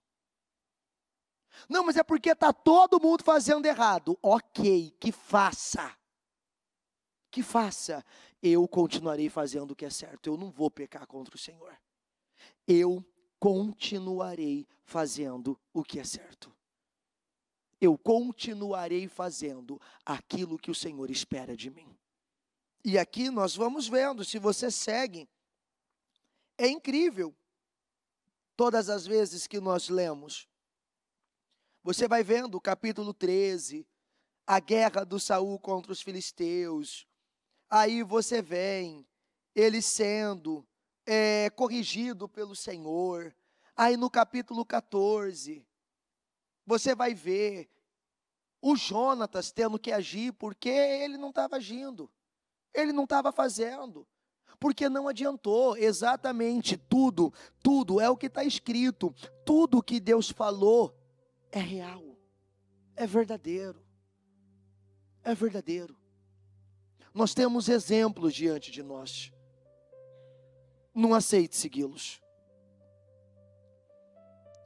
Não, mas é porque está todo mundo fazendo errado. Ok, que faça. Que faça. Eu continuarei fazendo o que é certo. Eu não vou pecar contra o Senhor. Eu continuarei fazendo o que é certo. Eu continuarei fazendo aquilo que o Senhor espera de mim. E aqui nós vamos vendo, se você segue, é incrível. Todas as vezes que nós lemos, você vai vendo o capítulo 13, a guerra do Saul contra os filisteus. Aí você vem, ele sendo corrigido pelo Senhor. Aí no capítulo 14, você vai ver o Jonatas tendo que agir porque ele não estava agindo, ele não estava fazendo, porque não adiantou. Exatamente, tudo é o que está escrito, tudo que Deus falou é real, é verdadeiro, é verdadeiro. Nós temos exemplos diante de nós. Não aceite segui-los.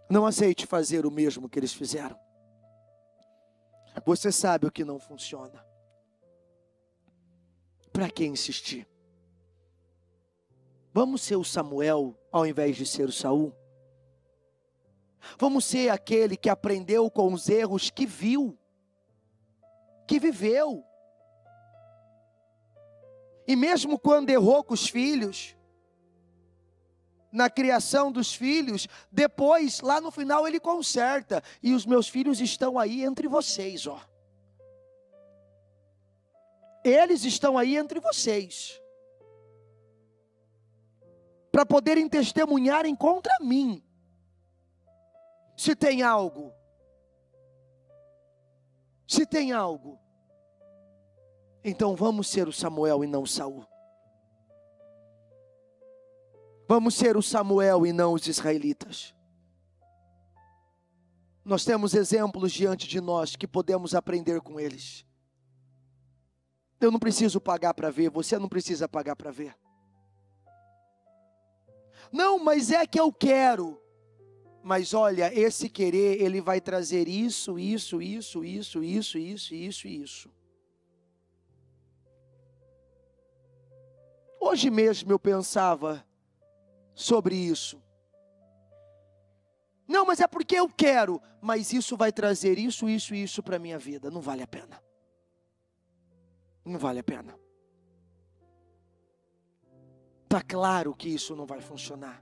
Não aceite fazer o mesmo que eles fizeram. Você sabe o que não funciona. Para que insistir? Vamos ser o Samuel ao invés de ser o Saul? Vamos ser aquele que aprendeu com os erros, que viu, que viveu. E mesmo quando errou com os filhos, na criação dos filhos, depois, lá no final, ele conserta. E os meus filhos estão aí entre vocês, ó. Eles estão aí entre vocês, para poderem testemunharem contra mim. Se tem algo, então vamos ser o Samuel e não o Saul. Vamos ser o Samuel e não os israelitas. Nós temos exemplos diante de nós que podemos aprender com eles. Eu não preciso pagar para ver, você não precisa pagar para ver. Não, mas é que eu quero. Mas olha, esse querer, ele vai trazer isso. Hoje mesmo eu pensava sobre isso. Não, mas é porque eu quero, mas isso vai trazer isso para a minha vida. Não vale a pena. Não vale a pena. Está claro que isso não vai funcionar.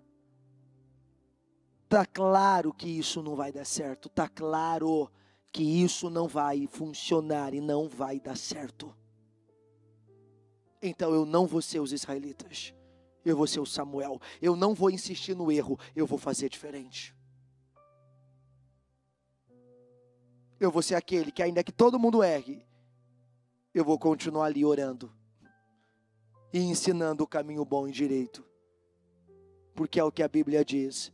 Está claro que isso não vai dar certo. Está claro que isso não vai funcionar e não vai dar certo. Então eu não vou ser os israelitas. Eu vou ser o Samuel. Eu não vou insistir no erro. Eu vou fazer diferente. Eu vou ser aquele que, ainda que todo mundo erre, eu vou continuar ali orando e ensinando o caminho bom e direito. Porque é o que a Bíblia diz.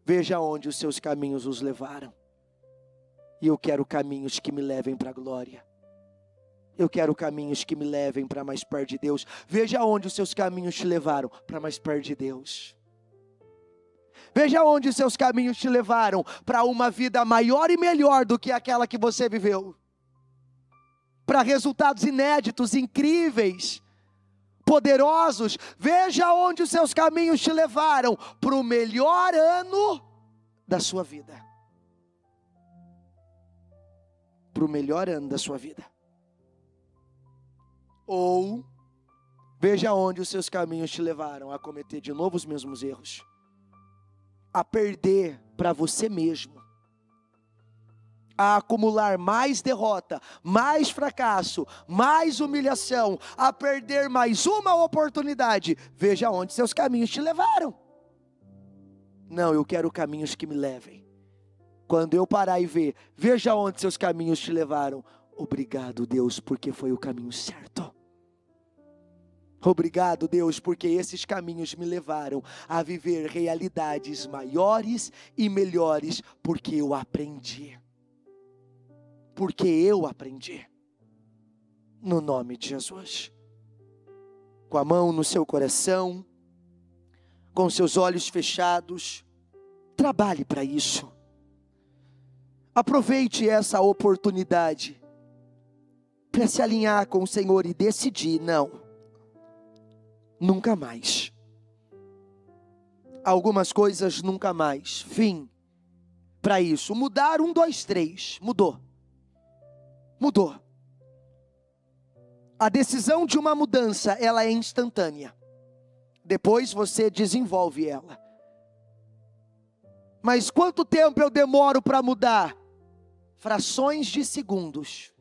Veja onde os seus caminhos os levaram. E eu quero caminhos que me levem para a glória. Eu quero caminhos que me levem para mais perto de Deus. Veja onde os seus caminhos te levaram para mais perto de Deus. Veja onde os seus caminhos te levaram para uma vida maior e melhor do que aquela que você viveu. Para resultados inéditos, incríveis, poderosos. Veja onde os seus caminhos te levaram para o melhor ano da sua vida. Para o melhor ano da sua vida. Ou veja onde os seus caminhos te levaram a cometer de novo os mesmos erros. A perder para você mesmo. A acumular mais derrota, mais fracasso, mais humilhação. A perder mais uma oportunidade. Veja onde seus caminhos te levaram. Não, eu quero caminhos que me levem. Quando eu parar e ver, veja onde seus caminhos te levaram. Obrigado, Deus, porque foi o caminho certo. Obrigado, Deus, porque esses caminhos me levaram a viver realidades maiores e melhores, porque eu aprendi. Porque eu aprendi. No nome de Jesus. Com a mão no seu coração, com seus olhos fechados, trabalhe para isso. Aproveite essa oportunidade para se alinhar com o Senhor e decidir, não, nunca mais. Algumas coisas nunca mais. Fim para isso. Mudar 1, 2, 3. Mudou. Mudou. A decisão de uma mudança, ela é instantânea. Depois você desenvolve ela. Mas quanto tempo eu demoro para mudar? Frações de segundos.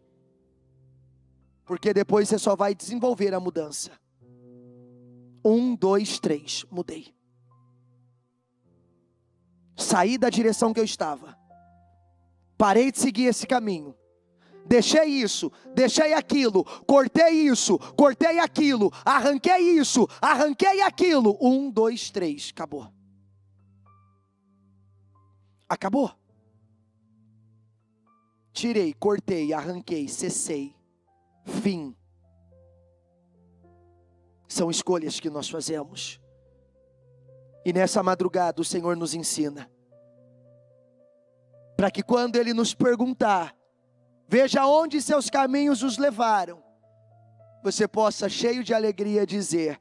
Porque depois você só vai desenvolver a mudança. 1, 2, 3, mudei. Saí da direção que eu estava. Parei de seguir esse caminho. Deixei isso, deixei aquilo, cortei isso, cortei aquilo, arranquei isso, arranquei aquilo. 1, 2, 3, acabou. Acabou. Tirei, cortei, arranquei, cessei. Fim. São escolhas que nós fazemos. E nessa madrugada o Senhor nos ensina. Para que quando Ele nos perguntar, veja onde seus caminhos os levaram, você possa, cheio de alegria, dizer: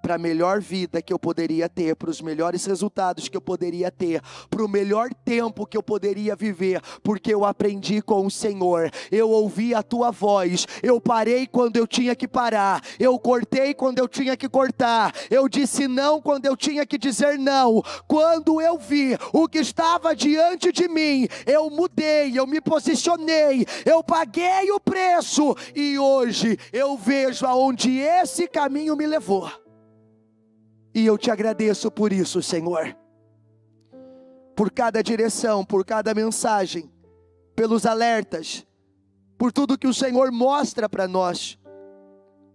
para a melhor vida que eu poderia ter, para os melhores resultados que eu poderia ter, para o melhor tempo que eu poderia viver, porque eu aprendi com o Senhor, eu ouvi a tua voz, eu parei quando eu tinha que parar, eu cortei quando eu tinha que cortar, eu disse não quando eu tinha que dizer não. Quando eu vi o que estava diante de mim, eu mudei, eu me posicionei, eu paguei o preço, e hoje eu vejo aonde esse caminho me levou. E eu te agradeço por isso, Senhor. Por cada direção, por cada mensagem, pelos alertas, por tudo que o Senhor mostra para nós,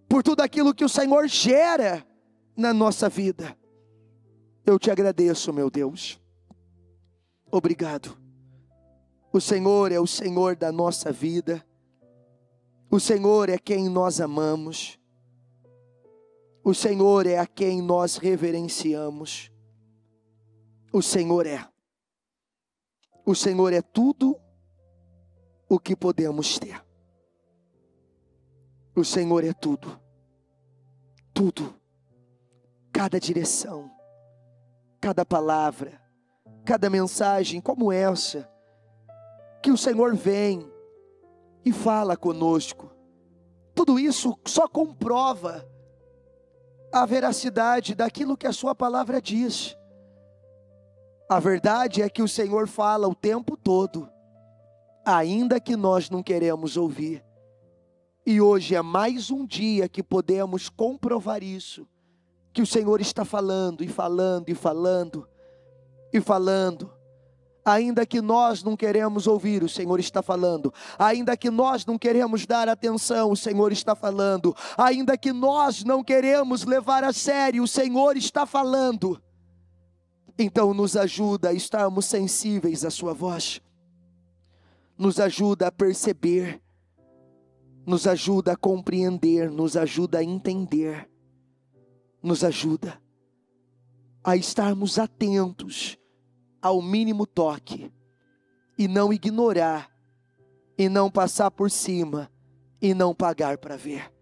por tudo aquilo que o Senhor gera na nossa vida. Eu te agradeço, meu Deus. Obrigado. O Senhor é o Senhor da nossa vida. O Senhor é quem nós amamos. O Senhor é a quem nós reverenciamos. O Senhor é. O Senhor é tudo o que podemos ter. O Senhor é tudo. Tudo. Cada direção, cada palavra, cada mensagem como essa, que o Senhor vem e fala conosco. Tudo isso só comprova a veracidade daquilo que a sua palavra diz. A verdade é que o Senhor fala o tempo todo, ainda que nós não queremos ouvir. E hoje é mais um dia que podemos comprovar isso, que o Senhor está falando e falando e falando e falando. Ainda que nós não queremos ouvir, o Senhor está falando. Ainda que nós não queremos dar atenção, o Senhor está falando. Ainda que nós não queremos levar a sério, o Senhor está falando. Então nos ajuda a estarmos sensíveis à sua voz. Nos ajuda a perceber. Nos ajuda a compreender. Nos ajuda a entender. Nos ajuda a estarmos atentos ao mínimo toque, e não ignorar, e não passar por cima, e não pagar para ver.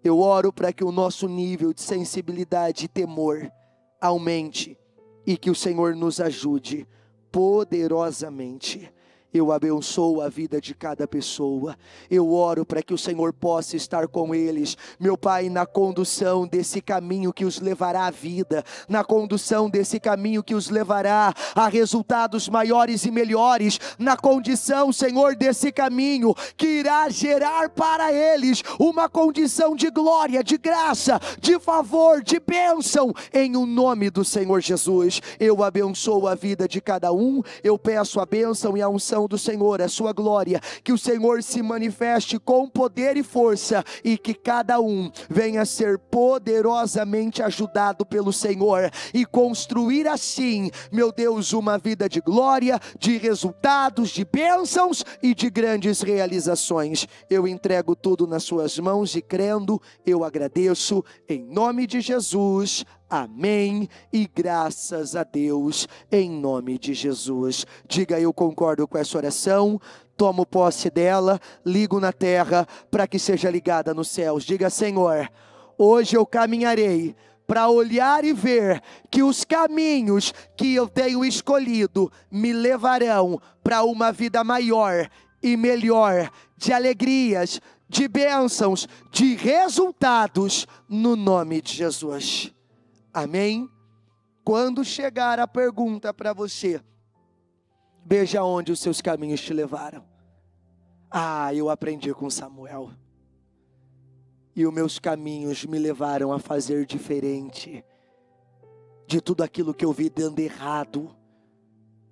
Eu oro para que o nosso nível de sensibilidade e temor aumente, e que o Senhor nos ajude poderosamente. Eu abençoo a vida de cada pessoa. Eu oro para que o Senhor possa estar com eles, meu Pai, na condução desse caminho que os levará à vida, na condução desse caminho que os levará a resultados maiores e melhores, na condição, Senhor, desse caminho que irá gerar para eles uma condição de glória, de graça, de favor, de bênção, em o nome do Senhor Jesus. Eu abençoo a vida de cada um. Eu peço a bênção e a unção do Senhor, a sua glória, que o Senhor se manifeste com poder e força, e que cada um venha ser poderosamente ajudado pelo Senhor, e construir assim, meu Deus, uma vida de glória, de resultados, de bênçãos e de grandes realizações. Eu entrego tudo nas suas mãos e crendo, eu agradeço, em nome de Jesus. Amém, e graças a Deus, em nome de Jesus. Diga: eu concordo com essa oração, tomo posse dela, ligo na terra para que seja ligada nos céus. Diga: Senhor, hoje eu caminharei para olhar e ver que os caminhos que eu tenho escolhido me levarão para uma vida maior e melhor, de alegrias, de bênçãos, de resultados, no nome de Jesus. Amém? Quando chegar a pergunta para você, veja onde os seus caminhos te levaram. Eu aprendi com Samuel, e os meus caminhos me levaram a fazer diferente de tudo aquilo que eu vi dando errado,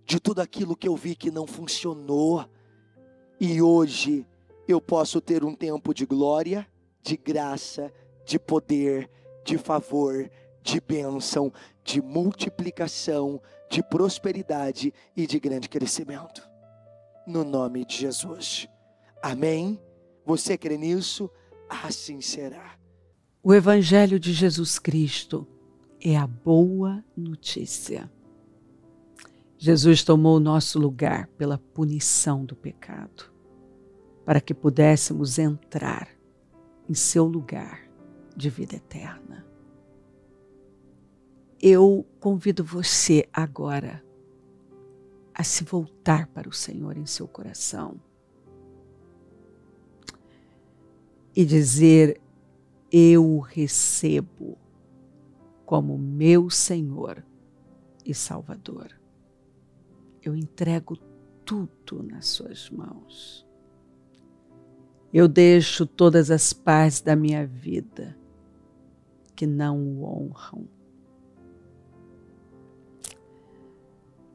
de tudo aquilo que eu vi que não funcionou. E hoje eu posso ter um tempo de glória, de graça, de poder, de favor, de bênção, de multiplicação, de prosperidade e de grande crescimento, no nome de Jesus. Amém? Você crê nisso? Assim será. O Evangelho de Jesus Cristo é a boa notícia. Jesus tomou o nosso lugar pela punição do pecado, para que pudéssemos entrar em seu lugar de vida eterna. Eu convido você agora a se voltar para o Senhor em seu coração e dizer: eu o recebo como meu Senhor e Salvador. Eu entrego tudo nas suas mãos. Eu deixo todas as partes da minha vida que não o honram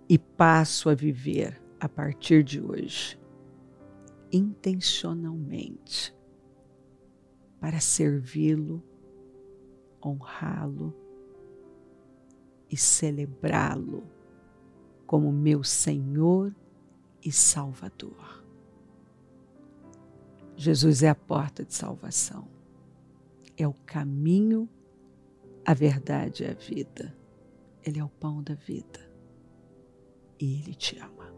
e passo a viver, a partir de hoje, intencionalmente, para servi-lo, honrá-lo e celebrá-lo como meu Senhor e Salvador. Jesus é a porta de salvação, é o caminho, a verdade e a vida. Ele é o pão da vida. E Ele te ama.